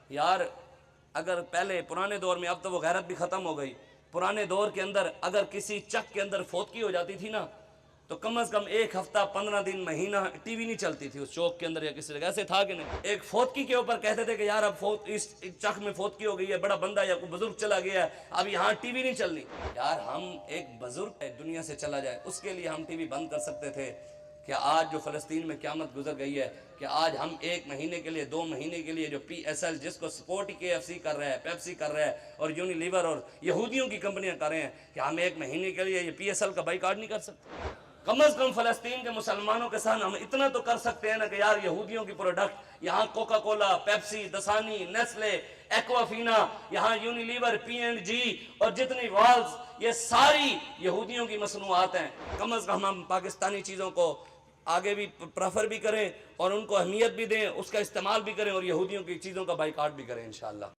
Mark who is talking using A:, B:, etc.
A: یار اگر پہلے پرانے دور میں، اب تو وہ غیرت بھی ختم ہو گئی، پرانے دور کے اندر اگر کسی چک کے اندر فوتگی ہو جاتی تھی نا تو کم از کم ایک ہفتہ 15 دن مہینہ ٹی وی نہیں چلتی تھی اس چوک کے اندر یا کسی جگہ. ایسے تھا کہ نہیں؟ ایک فوتگی کے اوپر کہتے تھے کہ یار اب اس چک میں فوتگی ہو گئی ہے، بڑا بندہ یا کوئی بزرگ چلا گیا ہے، اب یہاں ٹی وی نہیں چلنی. یار ہم ایک بزرگ دنیا سے چلا جائے اس کے لیے ہم ٹی وی بند کر سکتے تھے کہ آج جو فلسطین میں قیامت گزر گئی ہے، کہ آج ہم 1 مہینے کے لیے 2 مہینے کے لیے جو پی ایس ایل جس کو سپورٹ KFC کر رہا ہے، پیپسی کر رہا ہے اور یونیلیور اور یہودیوں کی کمپنیاں کر رہے ہیں، کہ ہم 1 مہینے کے لیے یہ PSL کا بائیکاٹ نہیں کر سکتے؟ کم از کم فلسطین کے مسلمانوں کے ساتھ ہم اتنا تو کر سکتے ہیں نا کہ یار یہودیوں کی پروڈکٹ یہاں Coca Cola, Pepsi, دسانی، Nestle, Aquafina, یہاں یونیلیور، P&G اور جتنی والز، یہ ساری یہودیوں کی مصنوعات ہیں. کم از کم ہم پاکستانی چیزوں کو آگے بھی پریفر بھی کریں اور ان کو اہمیت بھی دیں، اس کا استعمال بھی کریں اور یہودیوں کی چیزوں کا بائیکاٹ بھی کریں انشاءاللہ.